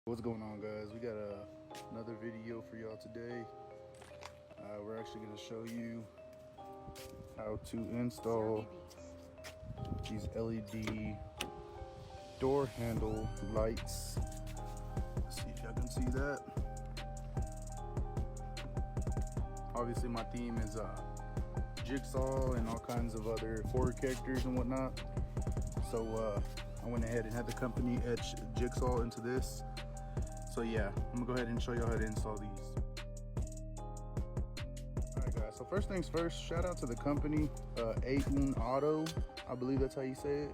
What's going on, guys? We got another video for y'all today. We're actually going to show you how to install these LED door handle lights. Let's see if y'all can see that. Obviously my theme is Jigsaw and all kinds of other forward characters and whatnot. So I went ahead and had the company etch Jigsaw into this. So yeah, I'm gonna go ahead and show you how to install these. All right, guys, so first things first, shout out to the company, AoonuAuto, I believe that's how you say it.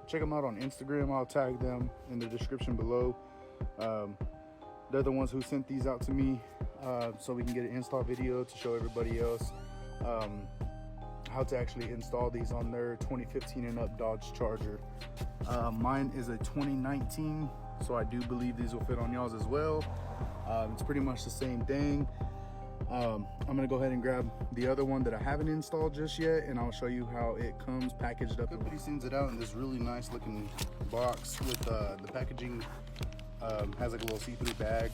Check them out on Instagram. I'll tag them in the description below. They're the ones who sent these out to me so we can get an install video to show everybody else how to actually install these on their 2015 and up Dodge Charger. Mine is a 2019. So I do believe these will fit on y'all's as well. It's pretty much the same thing. I'm gonna go ahead and grab the other one that I haven't installed just yet, and I'll show you how it comes packaged up. Everybody sends it out in this really nice looking box with the packaging has like a little see-through bag.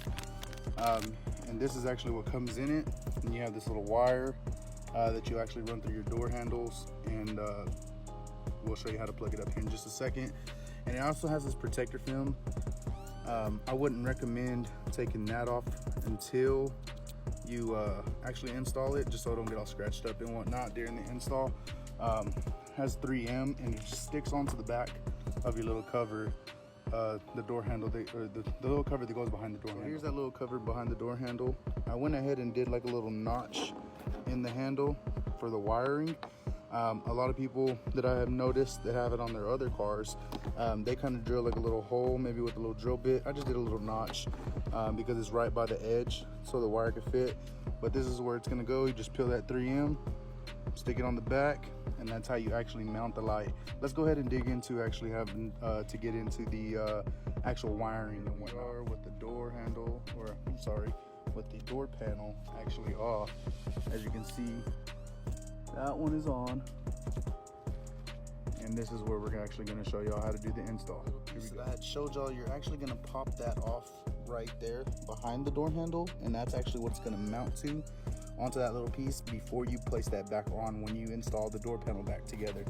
And this is actually what comes in it. And you have this little wire that you actually run through your door handles, and we'll show you how to plug it up here in just a second. And it also has this protector film. I wouldn't recommend taking that off until you actually install it, just so it don't get all scratched up and whatnot during the install. Has 3M, and it just sticks onto the back of your little cover, the door handle, or the little cover that goes behind the door handle. Here's that little cover behind the door handle. I went ahead and did like a little notch in the handle for the wiring. A lot of people that I have noticed that have it on their other cars, they kind of drill like a little hole, maybe with a little drill bit. I just did a little notch because it's right by the edge so the wire could fit. But this is where it's gonna go. You just peel that 3M, stick it on the back, and that's how you actually mount the light. Let's go ahead and dig into actually having to get into the actual wiring and whatnot. With the door handle, or I'm sorry, with the door panel actually off, as you can see, that one is on, and this is where we're actually going to show y'all how to do the install. So I had showed y'all, you're actually going to pop that off right there behind the door handle, and that's actually what it's going to mount to onto that little piece before you place that back on when you install the door panel back together.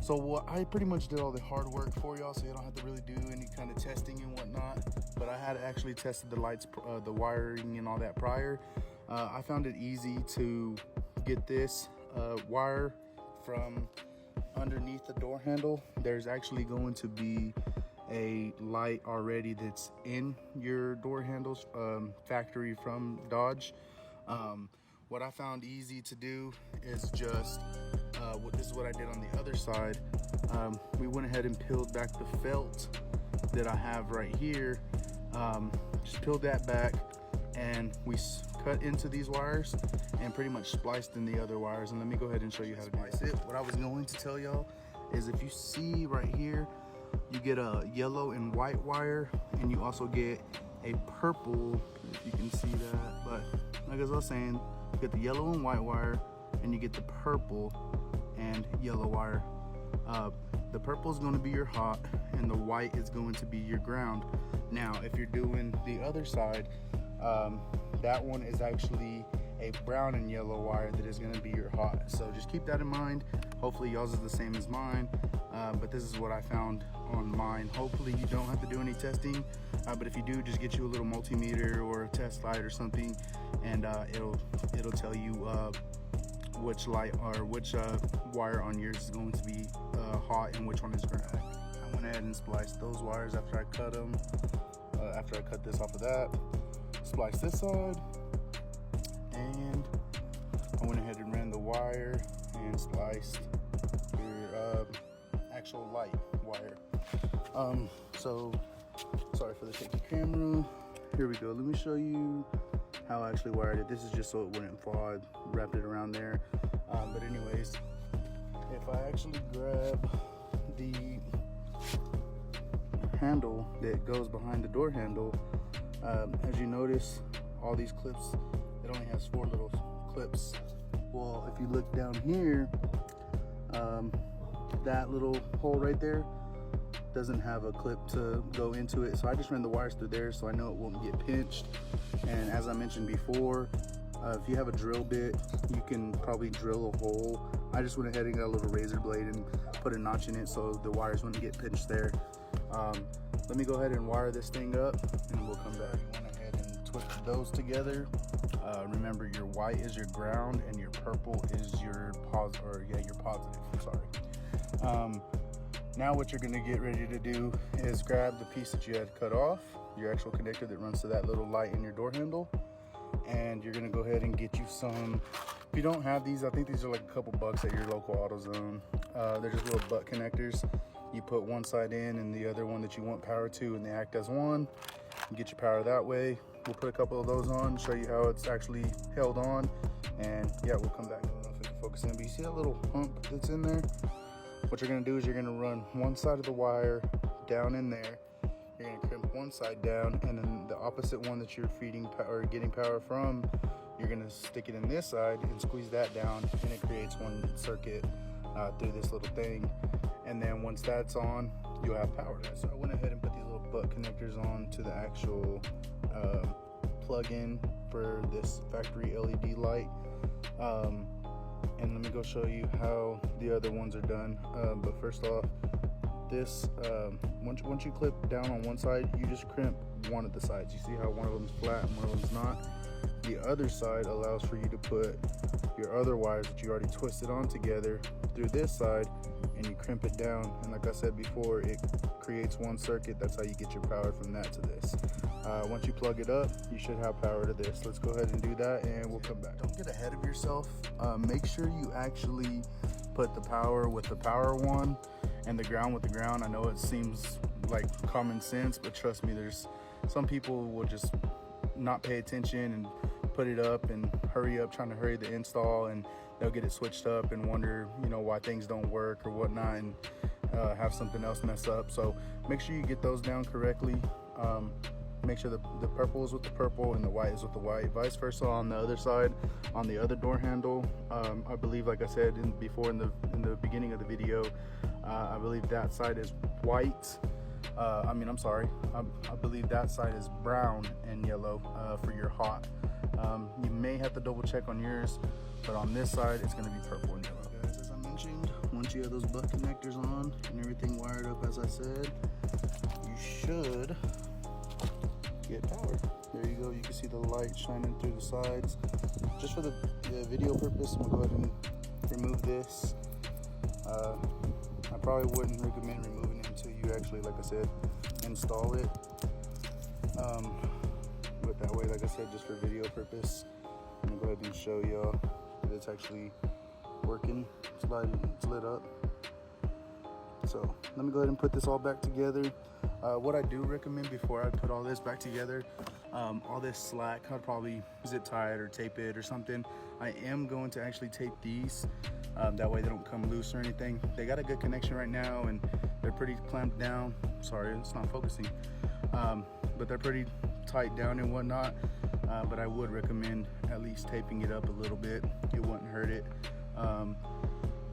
So I pretty much did all the hard work for y'all, so you don't have to really do any kind of testing and whatnot, but I had actually tested the lights, the wiring and all that prior. I found it easy to get this wire from underneath the door handle. There's actually going to be a light already that's in your door handles, factory from Dodge. What I found easy to do is just this is what I did on the other side. We went ahead and peeled back the felt that I have right here. Just peeled that back, and we cut into these wires and pretty much spliced in the other wires. And let me go ahead and show you how to splice it. What I was going to tell y'all is, if you see right here, you get a yellow and white wire, and you also get a purple, if you can see that. But like as I was saying, you get the yellow and white wire, and you get the purple and yellow wire. The purple is going to be your hot, and the white is going to be your ground. Now, if you're doing the other side, that one is actually a brown and yellow wire that is going to be your hot. So just keep that in mind. Hopefully y'all's is the same as mine, but this is what I found on mine. Hopefully you don't have to do any testing, but if you do, just get you a little multimeter or a test light or something, and it'll tell you which light or which wire on yours is going to be hot and which one is ground. I went ahead and spliced those wires after I cut them. After I cut this off of that, splice this side, and I went ahead and ran the wire and spliced your actual light wire. So sorry for the shaky camera. Here we go. Let me show you how I actually wired it. This is just so it wouldn't fall. I wrapped it around there. But anyways, if I actually grab the handle that goes behind the door handle, as you notice, all these clips, it only has 4 little clips. Well, if you look down here, that little hole right there, doesn't have a clip to go into it, so I just ran the wires through there so I know it won't get pinched. And as I mentioned before, if you have a drill bit, you can probably drill a hole. I just went ahead and got a little razor blade and put a notch in it so the wires wouldn't get pinched there. Let me go ahead and wire this thing up and we'll come back. Went ahead and twisted those together. Remember, your white is your ground and your purple is your positive. I'm sorry. Now what you're gonna get ready to do is grab the piece that you had cut off, your actual connector that runs to that little light in your door handle, and you're gonna go ahead and get you some. If you don't have these, I think these are like a couple bucks at your local AutoZone. They're just little butt connectors. You put one side in and the other one that you want power to, and they act as one. You get your power that way. We'll put a couple of those on, show you how it's actually held on, and yeah, we'll come back. I don't know if it can focus in, but you see that little hump that's in there? What you're gonna do is you're gonna run one side of the wire down in there. You're gonna crimp one side down, and then the opposite one that you're feeding or getting power from, you're gonna stick it in this side and squeeze that down, and it creates one circuit through this little thing. And then once that's on, you'll have power. So I went ahead and put these little butt connectors on to the actual plug-in for this factory LED light. And let me go show you how the other ones are done. But first off, this once you clip down on one side, you just crimp one of the sides. You see how one of them's flat and one of them's not? The other side allows for you to put your other wires that you already twisted on together through this side, and you crimp it down. And like I said before, it creates one circuit. That's how you get your power from that to this. Once you plug it up, you should have power to this. Let's go ahead and do that, and we'll come back. Don't get ahead of yourself. Make sure you actually put the power with the power one and the ground with the ground. I know it seems like common sense, but trust me, there's some people will just not pay attention and put it up and hurry up, trying to hurry the install, and they'll get it switched up and wonder, you know, why things don't work or whatnot, and have something else mess up. So make sure you get those down correctly. Make sure the purple is with the purple and the white is with the white. Vice versa on the other side, on the other door handle. I believe, like I said before in the beginning of the video, I believe that side is white. I believe that side is brown and yellow for your hot. You may have to double check on yours, but on this side it's going to be purple and yellow. Guys, as I mentioned, once you have those butt connectors on and everything wired up as I said, you should get power. There you go. You can see the light shining through the sides. Just for the video purpose, I'm gonna go ahead and remove this. I probably wouldn't recommend removing it until you actually, like I said, install it. But that way, like I said, just for video purpose, I'm gonna go ahead and show y'all that it's actually working. It's lit up. So let me go ahead and put this all back together. What I do recommend before I put all this back together, all this slack, I'd probably zip tie it or tape it or something. I am going to actually tape these, that way they don't come loose or anything. They got a good connection right now and they're pretty clamped down. Sorry, it's not focusing. But they're pretty tight down and whatnot. But I would recommend at least taping it up a little bit. It wouldn't hurt it.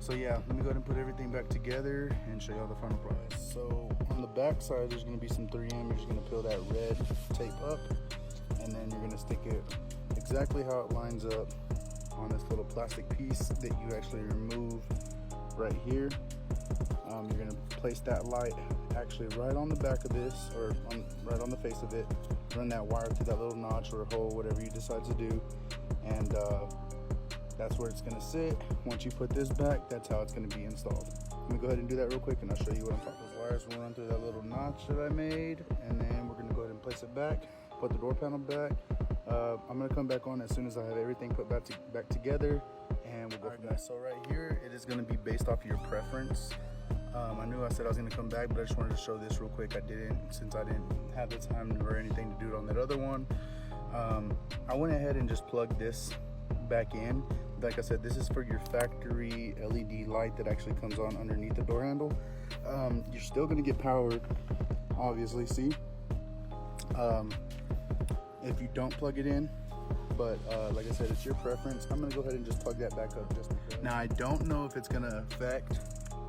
So yeah, let me go ahead and put everything back together and show y'all the final product. So on the back side, there's gonna be some 3M. You're just gonna peel that red tape up, and then you're gonna stick it exactly how it lines up on this little plastic piece that you actually remove right here. You're gonna place that light actually right on the back of this, or right on the face of it. Run that wire through that little notch or hole, whatever you decide to do, and that's where it's gonna sit. Once you put this back, that's how it's gonna be installed. Let me go ahead and do that real quick and I'll show you what I'm talking about. Those wires will run through that little notch that I made, and then we're gonna go ahead and place it back, put the door panel back. I'm gonna come back on as soon as I have everything put back together, and we'll go from there. So right here, it is gonna be based off of your preference. I knew I said I was gonna come back, but I just wanted to show this real quick. I didn't, since I didn't have the time or anything to do it on that other one. I went ahead and just plugged this back in. Like I said, this is for your factory LED light that actually comes on underneath the door handle. You're still gonna get power, obviously, see? If you don't plug it in, but like I said, it's your preference. I'm gonna go ahead and just plug that back up just because. Now, I don't know if it's gonna affect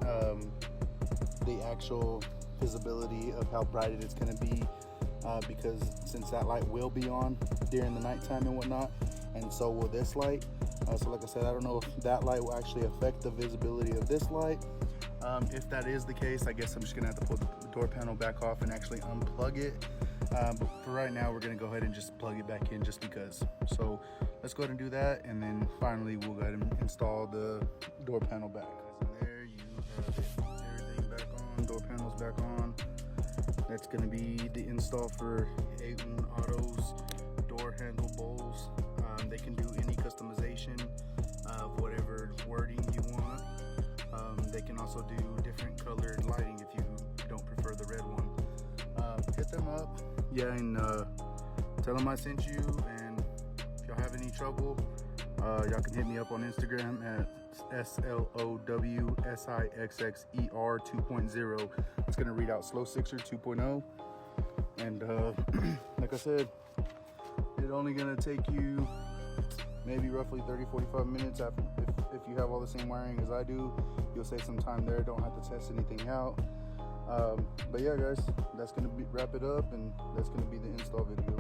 the actual visibility of how bright it's going to be, because since that light will be on during the nighttime and whatnot, and so will this light. So like I said, I don't know if that light will actually affect the visibility of this light. If that is the case, I guess I'm just gonna have to pull the door panel back off and actually unplug it. But for right now, we're gonna go ahead and just plug it back in just because. So let's go ahead and do that, and then finally we'll go ahead and install the door panel back. And there you have it. Everything back on, door panel's back on. That's gonna be the install for AoonuAuto's door handle bowls. They can do any customization of whatever wording you want. They can also do different colored lighting if you don't prefer the red one. Hit them up, yeah, and tell them I sent you. And if y'all have any trouble, y'all can hit me up on Instagram at SLOWSIXXER 2.0. It's gonna read out Slow Sixer 2.0. And like I said, it's only gonna take you maybe roughly 30-45 minutes after, if you have all the same wiring as I do. You'll save some time there, don't have to test anything out. But yeah guys, that's gonna wrap it up, and that's gonna be the install video.